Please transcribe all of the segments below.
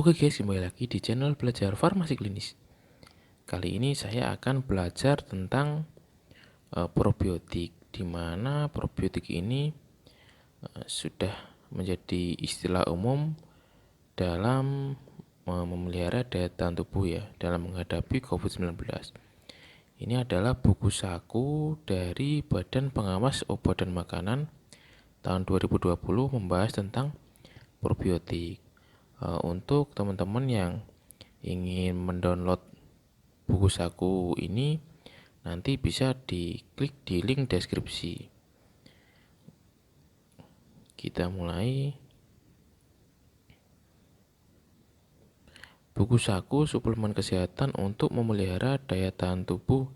Oke guys, kembali lagi di channel belajar farmasi klinis. Kali ini saya akan belajar tentang probiotik, di mana probiotik ini sudah menjadi istilah umum dalam memelihara daya tahan tubuh ya, dalam menghadapi COVID-19. Ini adalah buku saku dari Badan Pengawas Obat dan Makanan tahun 2020 membahas tentang probiotik. Untuk teman-teman yang ingin mendownload buku saku ini, nanti bisa diklik di link deskripsi. Kita mulai. Buku saku suplemen kesehatan untuk memelihara daya tahan tubuh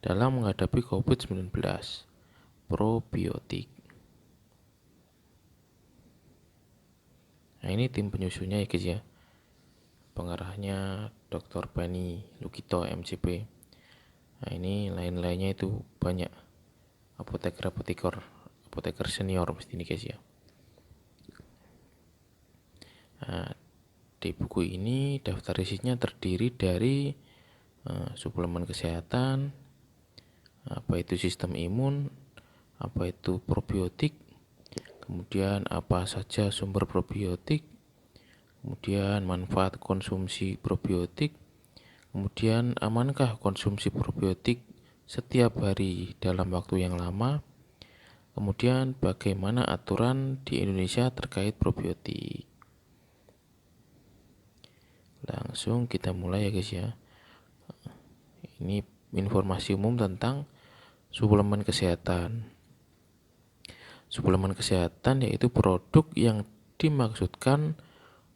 dalam menghadapi COVID-19. Probiotik. Nah, ini tim penyusunnya ya guys ya. Pengarahnya Dr. Bani Lukito MCP. Nah, ini lain-lainnya itu banyak apoteker senior mesti ini guys ya. Nah, di buku ini daftar isinya terdiri dari suplemen kesehatan, apa itu sistem imun, apa itu probiotik, kemudian apa saja sumber probiotik, kemudian manfaat konsumsi probiotik, kemudian amankah konsumsi probiotik setiap hari dalam waktu yang lama, kemudian bagaimana aturan di Indonesia terkait probiotik. Langsung kita mulai ya guys ya. Ini informasi umum tentang suplemen kesehatan. Suplemen kesehatan yaitu produk yang dimaksudkan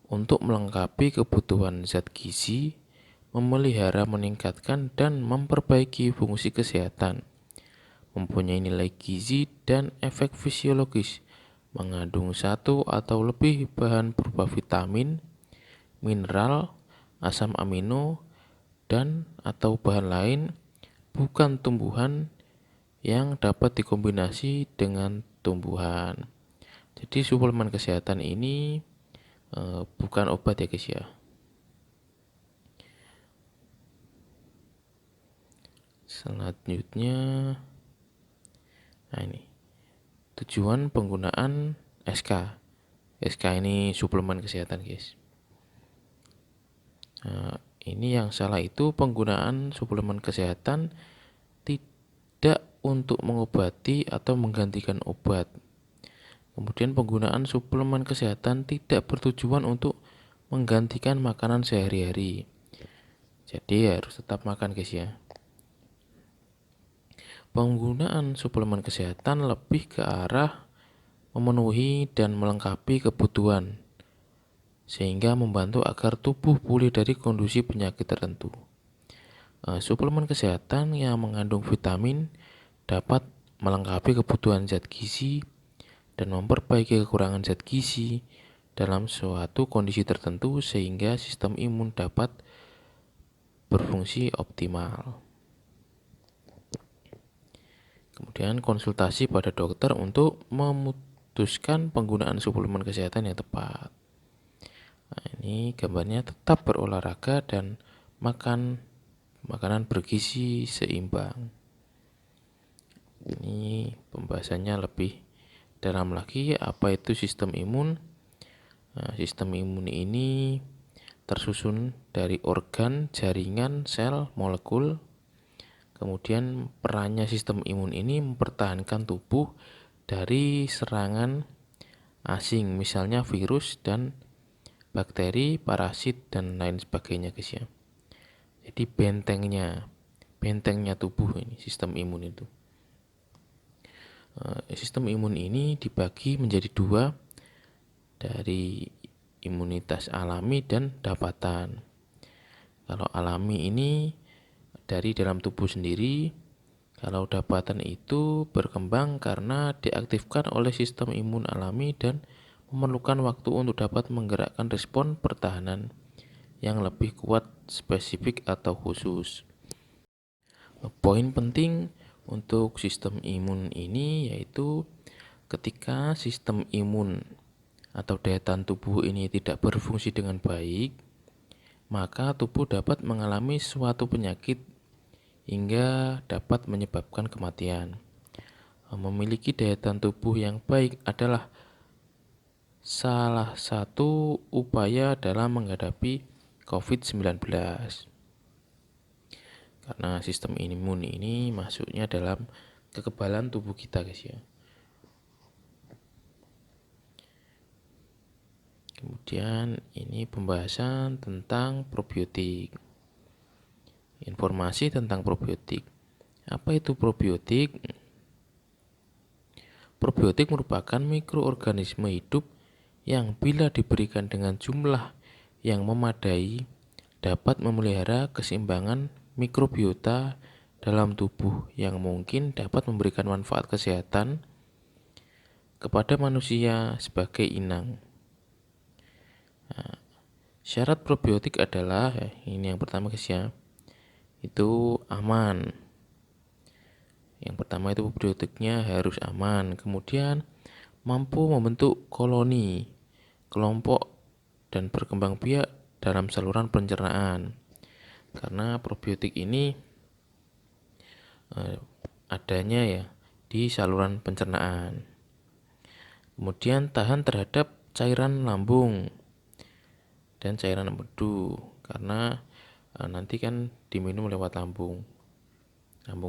untuk melengkapi kebutuhan zat gizi, memelihara, meningkatkan, dan memperbaiki fungsi kesehatan, mempunyai nilai gizi dan efek fisiologis, mengandung satu atau lebih bahan berupa vitamin, mineral, asam amino, dan atau bahan lain bukan tumbuhan yang dapat dikombinasi dengan tumbuhan. Jadi suplemen kesehatan ini bukan obat ya guys ya. Selanjutnya, nah ini tujuan penggunaan SK. SK ini suplemen kesehatan guys. Nah, ini yang salah itu penggunaan suplemen kesehatan tidak untuk mengobati atau menggantikan obat. Kemudian penggunaan suplemen kesehatan tidak bertujuan untuk menggantikan makanan sehari-hari. Jadi harus tetap makan guys ya. Penggunaan suplemen kesehatan lebih ke arah memenuhi dan melengkapi kebutuhan, sehingga membantu agar tubuh pulih dari kondisi penyakit tertentu. Suplemen kesehatan yang mengandung vitamin dapat melengkapi kebutuhan zat gizi dan memperbaiki kekurangan zat gizi dalam suatu kondisi tertentu sehingga sistem imun dapat berfungsi optimal. Kemudian konsultasi pada dokter untuk memutuskan penggunaan suplemen kesehatan yang tepat. Nah, ini gambarnya tetap berolahraga dan makan makanan bergizi seimbang. Ini pembahasannya lebih dalam lagi, apa itu sistem imun. Nah, sistem imun ini tersusun dari organ, jaringan, sel, molekul. Kemudian perannya sistem imun ini mempertahankan tubuh dari serangan asing, misalnya virus dan bakteri, parasit, dan lain sebagainya guys ya. Jadi bentengnya tubuh ini sistem imun itu. Sistem imun ini dibagi menjadi dua, dari imunitas alami dan dapatan. Kalau alami ini dari dalam tubuh sendiri, kalau dapatan itu berkembang karena diaktifkan oleh sistem imun alami dan memerlukan waktu untuk dapat menggerakkan respon pertahanan yang lebih kuat, spesifik atau khusus. Poin penting untuk sistem imun ini yaitu ketika sistem imun atau daya tahan tubuh ini tidak berfungsi dengan baik, maka tubuh dapat mengalami suatu penyakit hingga dapat menyebabkan kematian. Memiliki daya tahan tubuh yang baik adalah salah satu upaya dalam menghadapi COVID-19. Karena sistem imun ini masuknya dalam kekebalan tubuh kita, guys ya. Kemudian ini pembahasan tentang probiotik. Informasi tentang probiotik. Apa itu probiotik? Probiotik merupakan mikroorganisme hidup yang bila diberikan dengan jumlah yang memadai dapat memelihara keseimbangan mikrobiota dalam tubuh yang mungkin dapat memberikan manfaat kesehatan kepada manusia sebagai inang. Syarat probiotik adalah ini yang pertama, guys ya, itu aman. Yang pertama itu probiotiknya harus aman, kemudian mampu membentuk koloni, kelompok, dan berkembang biak dalam saluran pencernaan. Karena probiotik ini adanya ya di saluran pencernaan. Kemudian tahan terhadap cairan lambung dan cairan empedu, karena nanti kan diminum lewat lambung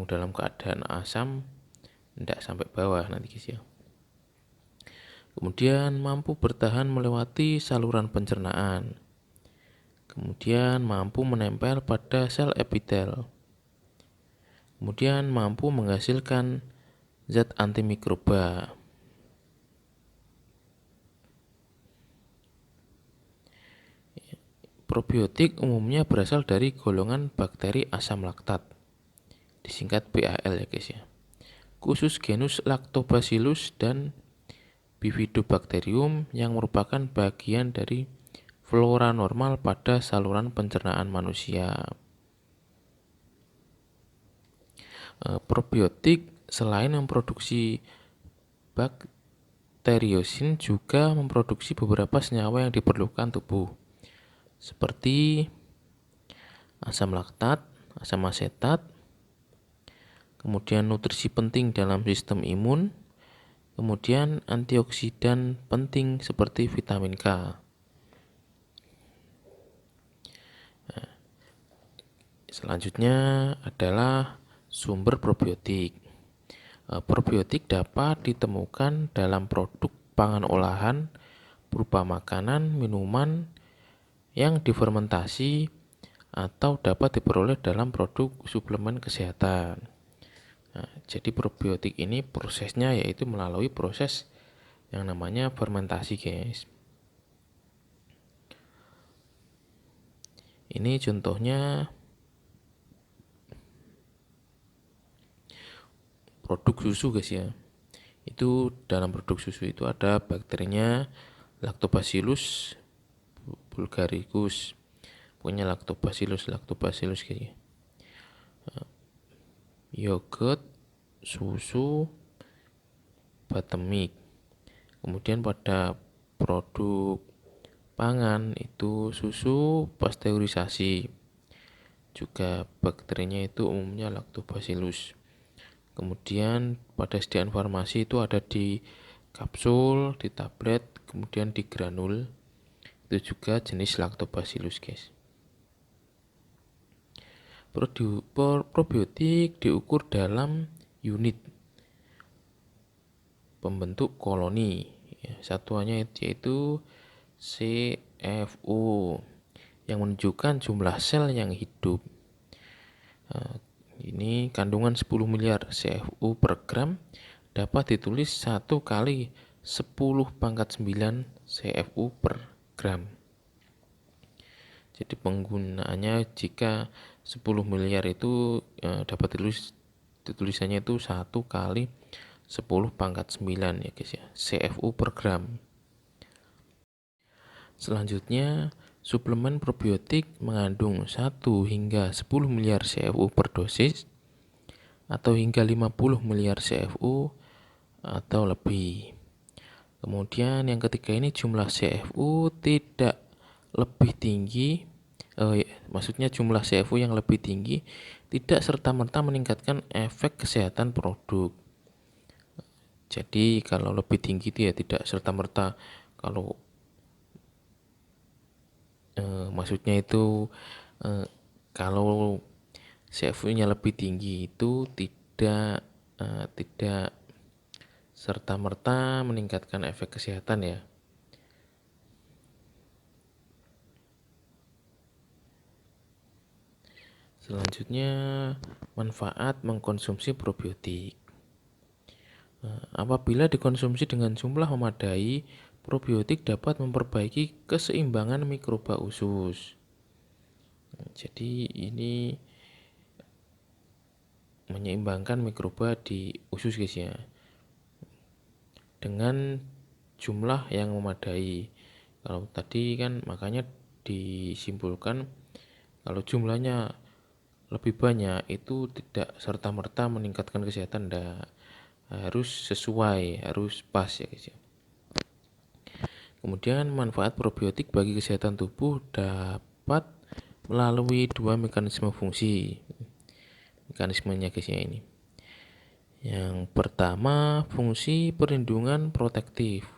dalam keadaan asam, tidak sampai bawah nanti, guys ya. Kemudian mampu bertahan melewati saluran pencernaan. Kemudian mampu menempel pada sel epitel. Kemudian mampu menghasilkan zat antimikroba. Probiotik umumnya berasal dari golongan bakteri asam laktat, disingkat BAL ya, guys ya. Khusus genus Lactobacillus dan Bifidobacterium yang merupakan bagian dari flora normal pada saluran pencernaan manusia. Probiotik selain memproduksi bakteriosin juga memproduksi beberapa senyawa yang diperlukan tubuh, seperti asam laktat, asam asetat, kemudian nutrisi penting dalam sistem imun, kemudian antioksidan penting seperti vitamin K. Selanjutnya adalah sumber probiotik. Probiotik dapat ditemukan dalam produk pangan olahan berupa makanan, minuman yang difermentasi atau dapat diperoleh dalam produk suplemen kesehatan. Jadi probiotik ini prosesnya yaitu melalui proses yang namanya fermentasi, guys. Ini contohnya produk susu, guys ya. Itu dalam produk susu itu ada bakterinya Lactobacillus bulgaricus. Punya Lactobacillus guys ya. Yogurt, susu, buttermilk. Kemudian pada produk pangan itu susu pasteurisasi, juga bakterinya itu umumnya Lactobacillus. Kemudian pada sediaan farmasi itu ada di kapsul, di tablet, kemudian di granul, itu juga jenis Lactobacillus, guys. Probiotik diukur dalam unit pembentuk koloni, satuannya yaitu CFU yang menunjukkan jumlah sel yang hidup. Ini kandungan 10 miliar CFU per gram dapat ditulis 1 kali 10⁹ CFU per gram. Jadi penggunaannya jika 10 miliar itu dapat tulisannya itu 1 kali 10⁹ ya, guys ya, CFU per gram. Selanjutnya, suplemen probiotik mengandung 1 hingga 10 miliar CFU per dosis atau hingga 50 miliar CFU atau lebih. Kemudian yang ketiga ini jumlah CFU tidak lebih tinggi maksudnya jumlah CFU yang lebih tinggi tidak serta-merta meningkatkan efek kesehatan produk. Jadi kalau lebih tinggi itu ya tidak serta-merta, kalau maksudnya itu kalau CFU-nya lebih tinggi itu tidak serta-merta meningkatkan efek kesehatan ya. Selanjutnya, manfaat mengkonsumsi probiotik. Apabila dikonsumsi dengan jumlah memadai, probiotik dapat memperbaiki keseimbangan mikroba usus. Jadi ini menyeimbangkan mikroba di usus guys ya, dengan jumlah yang memadai. Kalau tadi kan makanya disimpulkan kalau jumlahnya lebih banyak itu tidak serta-merta meningkatkan kesehatan, harus sesuai, harus pas ya guys ya. Kemudian manfaat probiotik bagi kesehatan tubuh dapat melalui dua mekanisme fungsi. Mekanismenya guys ya ini. Yang pertama, fungsi perlindungan protektif.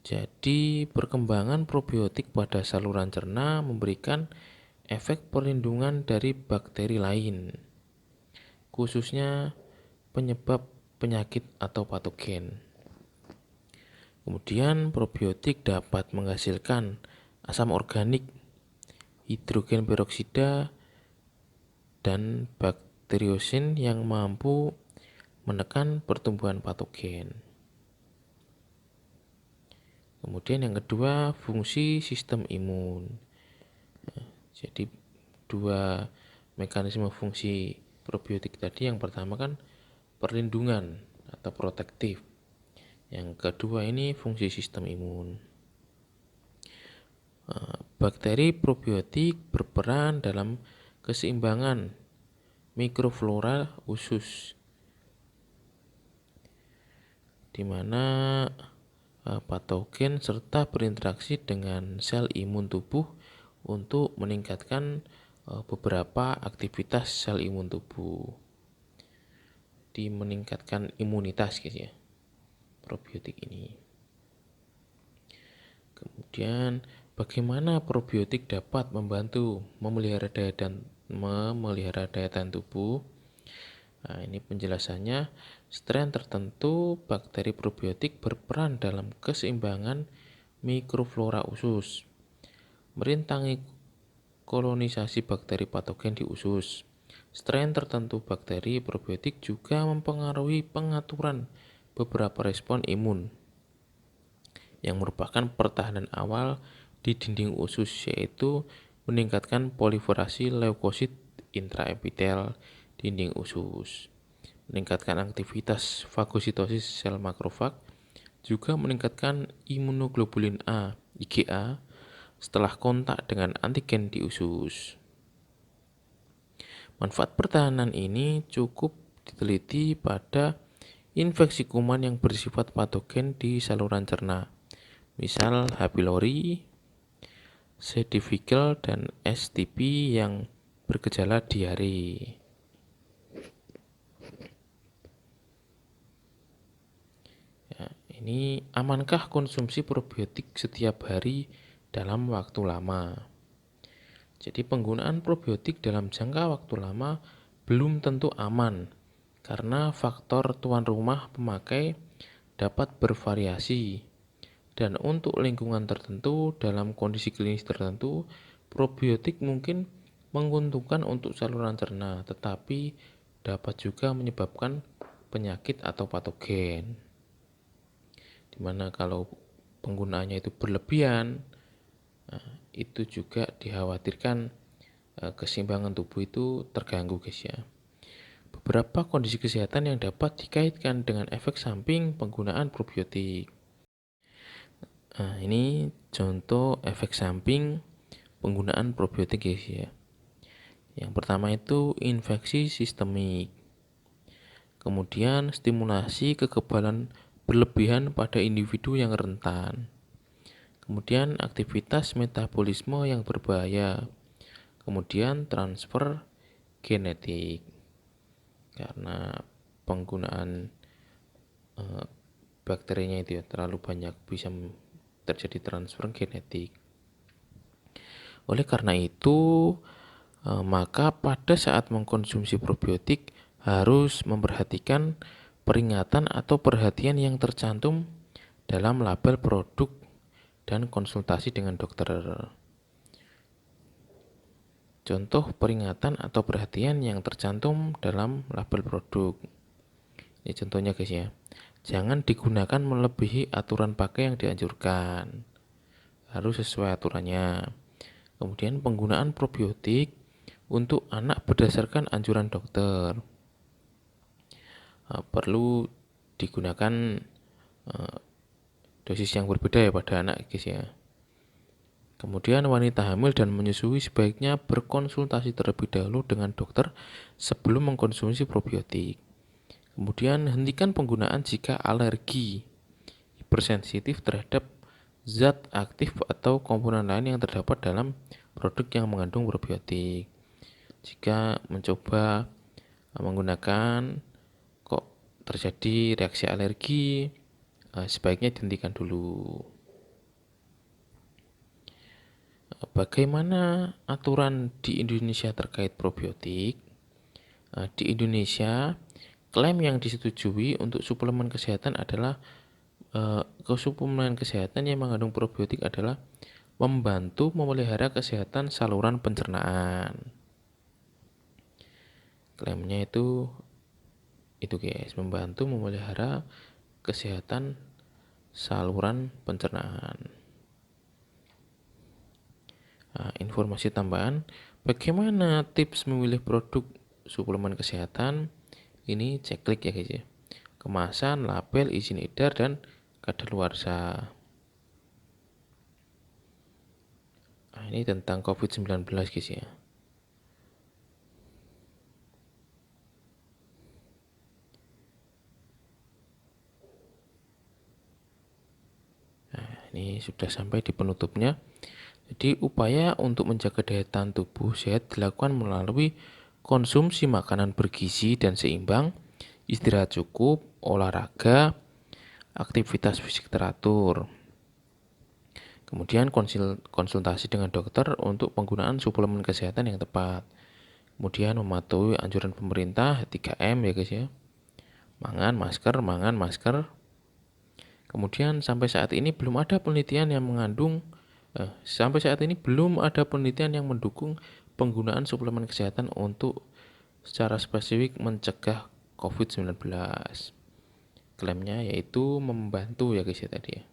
Jadi perkembangan probiotik pada saluran cerna memberikan efek perlindungan dari bakteri lain, khususnya penyebab penyakit atau patogen. Kemudian probiotik dapat menghasilkan asam organik, hidrogen peroksida, dan bakteriosin yang mampu menekan pertumbuhan patogen. Kemudian yang kedua, fungsi sistem imun. Jadi dua mekanisme fungsi probiotik tadi, yang pertama kan perlindungan atau protektif. Yang kedua ini fungsi sistem imun. Bakteri probiotik berperan dalam keseimbangan mikroflora usus, di mana patogen serta berinteraksi dengan sel imun tubuh untuk meningkatkan beberapa aktivitas sel imun tubuh, meningkatkan imunitas guys ya, probiotik ini. Kemudian bagaimana probiotik dapat membantu memelihara daya tahan tubuh? Nah, ini penjelasannya. Strain tertentu bakteri probiotik berperan dalam keseimbangan mikroflora usus, merintangi kolonisasi bakteri patogen di usus. Strain tertentu bakteri probiotik juga mempengaruhi pengaturan beberapa respon imun yang merupakan pertahanan awal di dinding usus, yaitu meningkatkan proliferasi leukosit intraepitel dinding usus, meningkatkan aktivitas fagositosis sel makrofag, juga meningkatkan imunoglobulin A (IgA) setelah kontak dengan antigen di usus. Manfaat pertahanan ini cukup diteliti pada infeksi kuman yang bersifat patogen di saluran cerna, misal H. pylori, C. difficile, dan STP yang bergejala diare. Ya, ini amankah konsumsi probiotik setiap hari dalam waktu lama? Jadi penggunaan probiotik dalam jangka waktu lama belum tentu aman karena faktor tuan rumah pemakai dapat bervariasi, dan untuk lingkungan tertentu dalam kondisi klinis tertentu probiotik mungkin menguntungkan untuk saluran cerna, tetapi dapat juga menyebabkan penyakit atau patogen, dimana kalau penggunaannya itu berlebihan, itu juga dikhawatirkan keseimbangan tubuh itu terganggu guys ya. Beberapa kondisi kesehatan yang dapat dikaitkan dengan efek samping penggunaan probiotik. Nah, ini contoh efek samping penggunaan probiotik guys ya. Yang pertama itu infeksi sistemik. Kemudian stimulasi kekebalan berlebihan pada individu yang rentan. kemudian aktivitas metabolisme yang berbahaya, kemudian transfer genetik karena penggunaan bakterinya itu ya terlalu banyak bisa terjadi transfer genetik. Oleh karena itu, maka pada saat mengkonsumsi probiotik harus memperhatikan peringatan atau perhatian yang tercantum dalam label produk dan konsultasi dengan dokter. Contoh peringatan atau perhatian yang tercantum dalam label produk. Ini contohnya guys ya. Jangan digunakan melebihi aturan pakai yang dianjurkan. Harus sesuai aturannya. Kemudian penggunaan probiotik untuk anak berdasarkan anjuran dokter. Perlu digunakan dosis yang berbeda ya pada anak guys ya. Kemudian wanita hamil dan menyusui sebaiknya berkonsultasi terlebih dahulu dengan dokter sebelum mengkonsumsi probiotik. Kemudian hentikan penggunaan jika alergi, hipersensitif terhadap zat aktif atau komponen lain yang terdapat dalam produk yang mengandung probiotik. Jika mencoba menggunakan kok terjadi reaksi alergi, sebaiknya dihentikan dulu. Bagaimana aturan di Indonesia terkait probiotik? Di Indonesia, klaim yang disetujui untuk suplemen kesehatan adalah suplemen kesehatan yang mengandung probiotik adalah membantu memelihara kesehatan saluran pencernaan. Klaimnya itu guys, membantu memelihara kesehatan saluran pencernaan. Informasi tambahan, bagaimana tips memilih produk suplemen kesehatan? Ini cek klik ya guys ya. Kemasan, label, izin edar, dan kadaluarsa. Ini tentang COVID-19 guys ya. Ini sudah sampai di penutupnya. Jadi upaya untuk menjaga daya tahan tubuh sehat dilakukan melalui konsumsi makanan bergizi dan seimbang, istirahat cukup, olahraga, aktivitas fisik teratur. Kemudian konsultasi dengan dokter untuk penggunaan suplemen kesehatan yang tepat. Kemudian mematuhi anjuran pemerintah 3M ya guys ya. Mangan masker. Kemudian sampai saat ini belum ada penelitian yang mendukung penggunaan suplemen kesehatan untuk secara spesifik mencegah COVID-19. Klaimnya yaitu membantu ya guys ya tadi ya.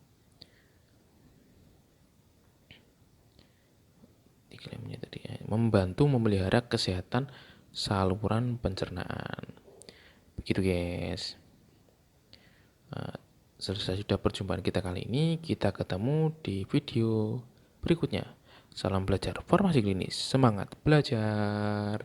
Klaimnya tadi ya, membantu memelihara kesehatan saluran pencernaan. Begitu guys. Selesai sudah perjumpaan kita kali ini. Kita ketemu di video berikutnya. Salam belajar farmasi klinis. Semangat belajar.